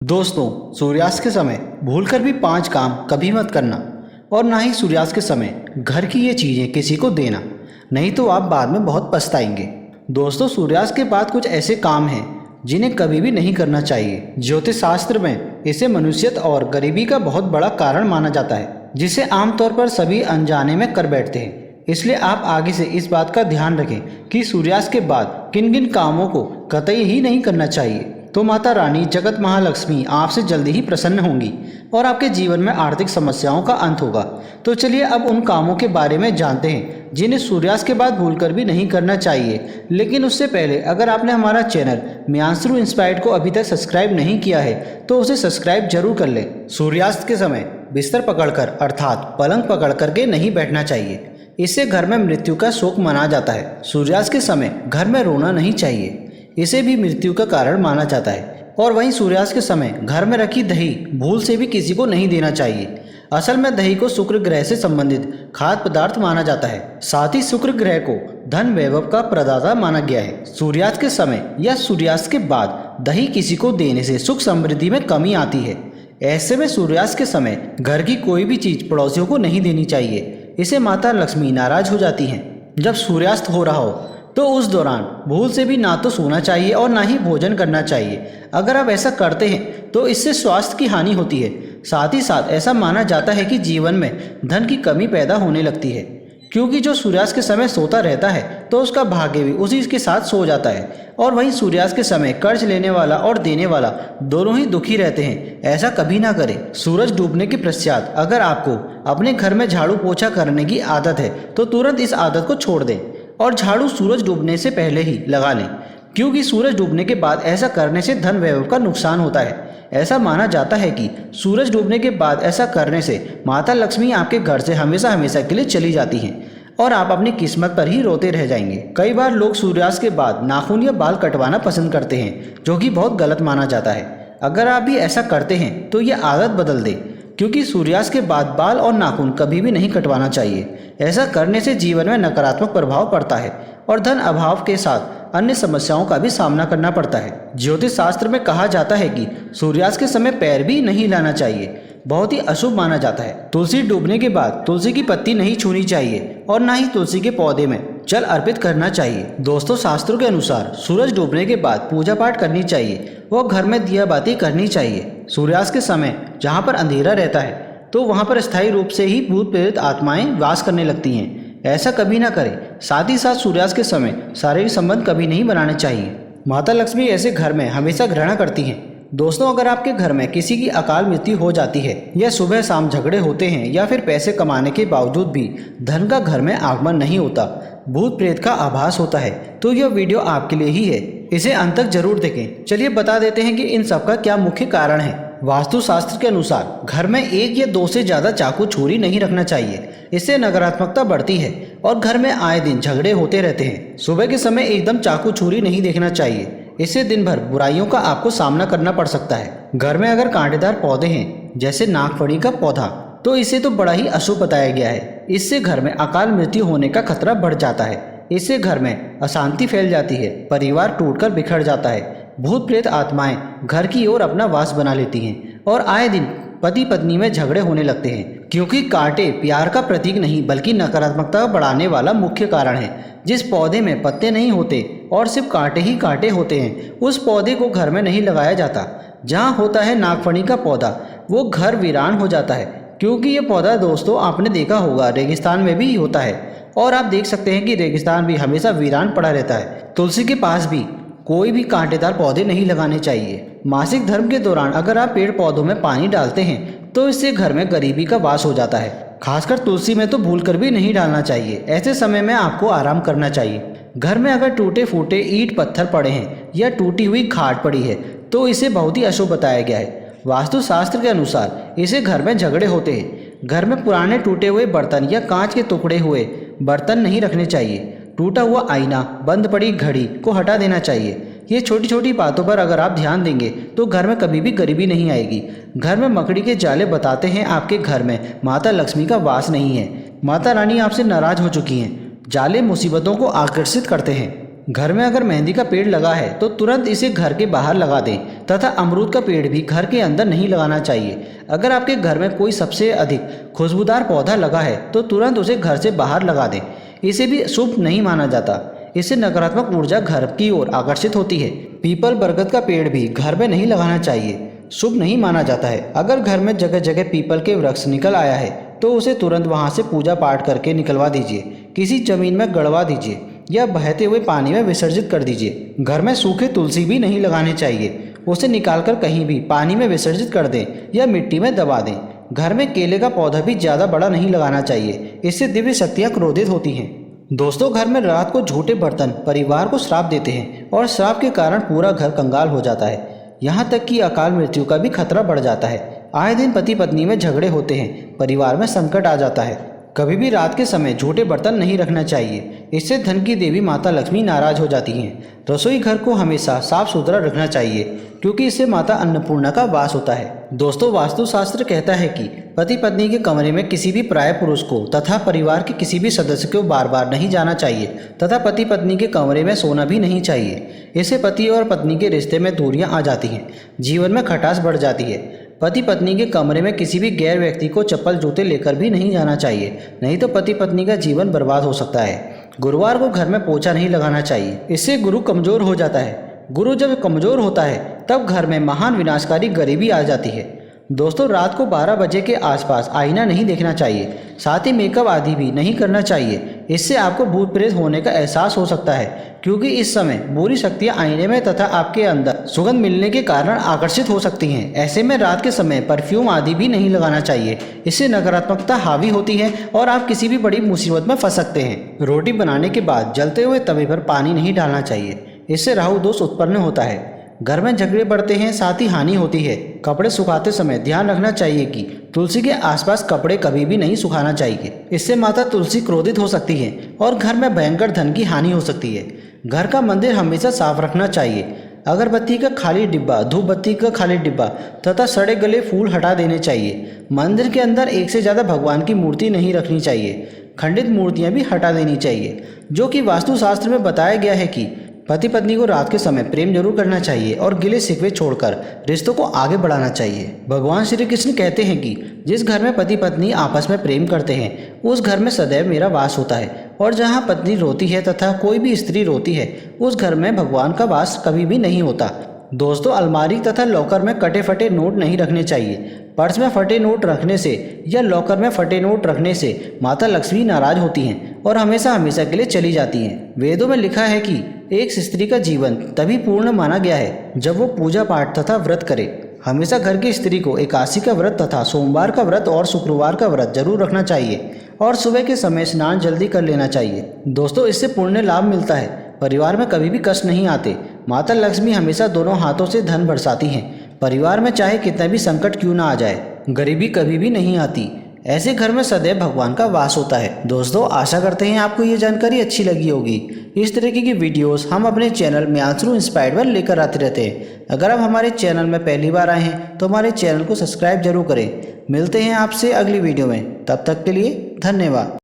दोस्तों, सूर्यास्त के समय भूलकर भी 5 काम कभी मत करना और ना ही सूर्यास्त के समय घर की ये चीज़ें किसी को देना, नहीं तो आप बाद में बहुत पछताएंगे। दोस्तों, सूर्यास्त के बाद कुछ ऐसे काम हैं जिन्हें कभी भी नहीं करना चाहिए। ज्योतिष शास्त्र में इसे मनुष्यत और गरीबी का बहुत बड़ा कारण माना जाता है, जिसे आमतौर पर सभी अनजाने में कर बैठते हैं। इसलिए आप आगे से इस बात का ध्यान रखें कि सूर्यास्त के बाद किन किन कामों को कतई ही नहीं करना चाहिए। तो माता रानी जगत महालक्ष्मी आपसे जल्दी ही प्रसन्न होंगी और आपके जीवन में आर्थिक समस्याओं का अंत होगा। तो चलिए अब उन कामों के बारे में जानते हैं जिन्हें सूर्यास्त के बाद भूलकर भी नहीं करना चाहिए। लेकिन उससे पहले अगर आपने हमारा चैनल मियांशरू इंस्पायर्ड को अभी तक सब्सक्राइब नहीं किया है तो उसे सब्सक्राइब जरूर कर लें। सूर्यास्त के समय बिस्तर पकड़कर अर्थात पलंग पकड़ करके नहीं बैठना चाहिए, इससे घर में मृत्यु का शोक मनाया जाता है। सूर्यास्त के समय घर में रोना नहीं चाहिए, इसे भी मृत्यु का कारण माना जाता है। और वहीं सूर्यास्त के समय घर में रखी दही भूल से भी किसी को नहीं देना चाहिए। असल में दही को शुक्र ग्रह से संबंधित खाद्य पदार्थ माना जाता है। साथ ही शुक्र ग्रह को धन वैभव का प्रदाता माना गया है। सूर्यास्त के समय या सूर्यास्त के बाद दही किसी को देने से सुख समृद्धि में कमी आती है। ऐसे में सूर्यास्त के समय घर की कोई भी चीज पड़ोसियों को नहीं देनी चाहिए, इसे माता लक्ष्मी नाराज हो जाती हैं। जब सूर्यास्त हो रहा हो तो उस दौरान भूल से भी ना तो सोना चाहिए और ना ही भोजन करना चाहिए। अगर आप ऐसा करते हैं तो इससे स्वास्थ्य की हानि होती है। साथ ही साथ ऐसा माना जाता है कि जीवन में धन की कमी पैदा होने लगती है, क्योंकि जो सूर्यास्त के समय सोता रहता है तो उसका भाग्य भी उसी के साथ सो जाता है। और वहीं सूर्यास्त के समय कर्ज लेने वाला और देने वाला दोनों ही दुखी रहते हैं। ऐसा कभी ना करें। सूरज डूबने के पश्चात अगर आपको अपने घर में झाड़ू पोछा करने की आदत है तो तुरंत इस आदत को छोड़ दें और झाड़ू सूरज डूबने से पहले ही लगा लें, क्योंकि सूरज डूबने के बाद ऐसा करने से धन वैभव का नुकसान होता है। ऐसा माना जाता है कि सूरज डूबने के बाद ऐसा करने से माता लक्ष्मी आपके घर से हमेशा हमेशा के लिए चली जाती हैं और आप अपनी किस्मत पर ही रोते रह जाएंगे। कई बार लोग सूर्यास्त के बाद नाखून या बाल कटवाना पसंद करते हैं, जो कि बहुत गलत माना जाता है। अगर आप भी ऐसा करते हैं तो ये आदत बदल दें, क्योंकि सूर्यास्त के बाद बाल और नाखून कभी भी नहीं कटवाना चाहिए। ऐसा करने से जीवन में नकारात्मक प्रभाव पड़ता है और धन अभाव के साथ अन्य समस्याओं का भी सामना करना पड़ता है। ज्योतिष शास्त्र में कहा जाता है कि सूर्यास्त के समय पैर भी नहीं हिलाना चाहिए, बहुत ही अशुभ माना जाता है। तुलसी डूबने के बाद तुलसी की पत्ती नहीं छूनी चाहिए और ना ही तुलसी के पौधे में जल अर्पित करना चाहिए। दोस्तों, शास्त्रों के अनुसार सूरज डूबने के बाद पूजा पाठ करनी चाहिए व घर में दिया बाती करनी चाहिए। सूर्यास्त के समय जहाँ पर अंधेरा रहता है तो वहाँ पर स्थायी रूप से ही भूत प्रेरित आत्माएं वास करने लगती हैं। ऐसा कभी ना करें। साथ ही साथ सूर्यास्त के समय शारीरिक संबंध कभी नहीं बनाने चाहिए। माता लक्ष्मी ऐसे घर में हमेशा घृणा करती हैं। दोस्तों, अगर आपके घर में किसी की अकाल मृत्यु हो जाती है या सुबह शाम झगड़े होते हैं या फिर पैसे कमाने के बावजूद भी धन का घर में आगमन नहीं होता, भूत प्रेत का आभास होता है, तो यह वीडियो आपके लिए ही है। इसे अंत तक जरूर देखें। चलिए बता देते हैं कि इन सब का क्या मुख्य कारण है। वास्तु शास्त्र के अनुसार घर में 1 या 2 से ज्यादा चाकू छुरी नहीं रखना चाहिए, इससे नकारात्मकता बढ़ती है और घर में आए दिन झगड़े होते रहते हैं। सुबह के समय एकदम चाकू छुरी नहीं देखना चाहिए, इससे दिन भर बुराइयों का आपको सामना करना पड़ सकता है। घर में अगर कांटेदार पौधे हैं जैसे नागफनी का पौधा, तो इसे तो बड़ा ही अशुभ बताया गया है। इससे घर में अकाल मृत्यु होने का खतरा बढ़ जाता है। इससे घर में अशांति फैल जाती है, परिवार टूटकर बिखर जाता है, भूत प्रेत आत्माएं घर की ओर अपना वास बना लेती हैं और आए दिन पति पत्नी में झगड़े होने लगते हैं, क्योंकि कांटे प्यार का प्रतीक नहीं बल्कि नकारात्मकता बढ़ाने वाला मुख्य कारण है। जिस पौधे में पत्ते नहीं होते और सिर्फ कांटे ही कांटे होते हैं, उस पौधे को घर में नहीं लगाया जाता। जहाँ होता है नागफनी का पौधा, वो घर वीरान हो जाता है, क्योंकि ये पौधा दोस्तों आपने देखा होगा रेगिस्तान में भी होता है और आप देख सकते हैं कि रेगिस्तान भी हमेशा वीरान पड़ा रहता है। तुलसी के पास भी कोई भी कांटेदार पौधे नहीं लगाने चाहिए। मासिक धर्म के दौरान अगर आप पेड़ पौधों में पानी डालते हैं तो इससे घर में गरीबी का वास हो जाता है। खासकर तुलसी में तो भूलकर भी नहीं डालना चाहिए। ऐसे समय में आपको आराम करना चाहिए। घर में अगर टूटे फूटे ईंट पत्थर पड़े हैं या टूटी हुई खाट पड़ी है तो इसे बहुत ही अशुभ बताया गया है। वास्तु शास्त्र के अनुसार इसे घर में झगड़े होते हैं। घर में पुराने टूटे हुए बर्तन या कांच के टुकड़े हुए बर्तन नहीं रखने चाहिए। टूटा हुआ आईना, बंद पड़ी घड़ी को हटा देना चाहिए। ये छोटी छोटी बातों पर अगर आप ध्यान देंगे तो घर में कभी भी गरीबी नहीं आएगी। घर में मकड़ी के जाले बताते हैं आपके घर में माता लक्ष्मी का वास नहीं है। माता रानी आपसे नाराज हो चुकी हैं। जाले मुसीबतों को आकर्षित करते हैं। घर में अगर मेहंदी का पेड़ लगा है तो तुरंत इसे घर के बाहर लगा दें तथा अमरूद का पेड़ भी घर के अंदर नहीं लगाना चाहिए। अगर आपके घर में कोई सबसे अधिक खुशबूदार पौधा लगा है तो तुरंत उसे घर से बाहर लगा दें। इसे भी शुभ नहीं माना जाता। इससे नकारात्मक ऊर्जा घर की ओर आकर्षित होती है। पीपल बरगद का पेड़ भी घर में नहीं लगाना चाहिए, शुभ नहीं माना जाता है। अगर घर में जगह जगह पीपल के वृक्ष निकल आया है तो उसे तुरंत वहां से पूजा पाठ करके निकलवा दीजिए, किसी जमीन में गड़वा दीजिए या बहते हुए पानी में विसर्जित कर दीजिए। घर में सूखे तुलसी भी नहीं लगाने चाहिए, उसे निकालकर कहीं भी पानी में विसर्जित कर दें या मिट्टी में दबा दें। घर में केले का पौधा भी ज़्यादा बड़ा नहीं लगाना चाहिए, इससे दिव्य शक्तियाँ क्रोधित होती हैं। दोस्तों, घर में रात को झूठे बर्तन परिवार को श्राप देते हैं और श्राप के कारण पूरा घर कंगाल हो जाता है। यहाँ तक कि अकाल मृत्यु का भी खतरा बढ़ जाता है। आए दिन पति पत्नी में झगड़े होते हैं, परिवार में संकट आ जाता है। कभी भी रात के समय झूठे बर्तन नहीं रखना चाहिए, इससे धन की देवी माता लक्ष्मी नाराज हो जाती हैं। रसोई घर को हमेशा साफ सुथरा रखना चाहिए क्योंकि इससे माता अन्नपूर्णा का वास होता है। दोस्तों, वास्तुशास्त्र कहता है कि पति पत्नी के कमरे में किसी भी पराये पुरुष को तथा परिवार के किसी भी सदस्य को बार बार नहीं जाना चाहिए तथा पति पत्नी के कमरे में सोना भी नहीं चाहिए। इससे पति और पत्नी के रिश्ते में दूरियां आ जाती हैं, जीवन में खटास बढ़ जाती है। पति पत्नी के कमरे में किसी भी गैर व्यक्ति को चप्पल जूते लेकर भी नहीं जाना चाहिए, नहीं तो पति पत्नी का जीवन बर्बाद हो सकता है। गुरुवार को घर में पोछा नहीं लगाना चाहिए, इससे गुरु कमजोर हो जाता है। गुरु जब कमजोर होता है तब घर में महान विनाशकारी गरीबी आ जाती है। दोस्तों, रात को 12 बजे के आसपास आईना नहीं देखना चाहिए, साथ ही मेकअप आदि भी नहीं करना चाहिए। इससे आपको भूत प्रेत होने का एहसास हो सकता है क्योंकि इस समय बुरी शक्तियां आईने में तथा आपके अंदर सुगंध मिलने के कारण आकर्षित हो सकती हैं। ऐसे में रात के समय परफ्यूम आदि भी नहीं लगाना चाहिए, इससे नकारात्मकता हावी होती है और आप किसी भी बड़ी मुसीबत में फंस सकते हैं। रोटी बनाने के बाद जलते हुए तवे पर पानी नहीं डालना चाहिए, इससे राहु दोष उत्पन्न होता है। घर में झगड़े बढ़ते हैं, साथ ही हानि होती है। कपड़े सुखाते समय ध्यान रखना चाहिए कि तुलसी के आसपास कपड़े कभी भी नहीं सुखाना चाहिए, इससे माता तुलसी क्रोधित हो सकती है और घर में भयंकर धन की हानि हो सकती है। घर का मंदिर हमेशा साफ रखना चाहिए। अगरबत्ती का खाली डिब्बा, धूप बत्ती का खाली डिब्बा तथा सड़े गले फूल हटा देने चाहिए। मंदिर के अंदर एक से ज़्यादा भगवान की मूर्ति नहीं रखनी चाहिए। खंडित मूर्तियाँ भी हटा देनी चाहिए, जो कि वास्तुशास्त्र में बताया गया है कि पति पत्नी को रात के समय प्रेम जरूर करना चाहिए और गिले शिकवे छोड़कर रिश्तों को आगे बढ़ाना चाहिए। भगवान श्री कृष्ण कहते हैं कि जिस घर में पति पत्नी आपस में प्रेम करते हैं उस घर में सदैव मेरा वास होता है, और जहाँ पत्नी रोती है तथा कोई भी स्त्री रोती है उस घर में भगवान का वास कभी भी नहीं होता। दोस्तों, अलमारी तथा लॉकर में कटे फटे नोट नहीं रखने चाहिए। पर्स में फटे नोट रखने से या लॉकर में फटे नोट रखने से माता लक्ष्मी नाराज होती हैं और हमेशा हमेशा के लिए चली जाती हैं। वेदों में लिखा है कि एक स्त्री का जीवन तभी पूर्ण माना गया है जब वो पूजा पाठ तथा व्रत करे। हमेशा घर की स्त्री को एकादशी का व्रत तथा सोमवार का व्रत और शुक्रवार का व्रत जरूर रखना चाहिए और सुबह के समय स्नान जल्दी कर लेना चाहिए। दोस्तों, इससे पुण्य लाभ मिलता है, परिवार में कभी भी कष्ट नहीं आते। माता लक्ष्मी हमेशा दोनों हाथों से धन बरसाती हैं। परिवार में चाहे कितना भी संकट क्यों ना आ जाए, गरीबी कभी भी नहीं आती। ऐसे घर में सदैव भगवान का वास होता है। दोस्तों, आशा करते हैं आपको ये जानकारी अच्छी लगी होगी। इस तरीके की वीडियोस हम अपने चैनल म्यांसरू इंस्पायर्ड पर लेकर आते रहते हैं। अगर आप हमारे चैनल में पहली बार आए हैं तो हमारे चैनल को सब्सक्राइब जरूर करें। मिलते हैं आपसे अगली वीडियो में, तब तक के लिए धन्यवाद।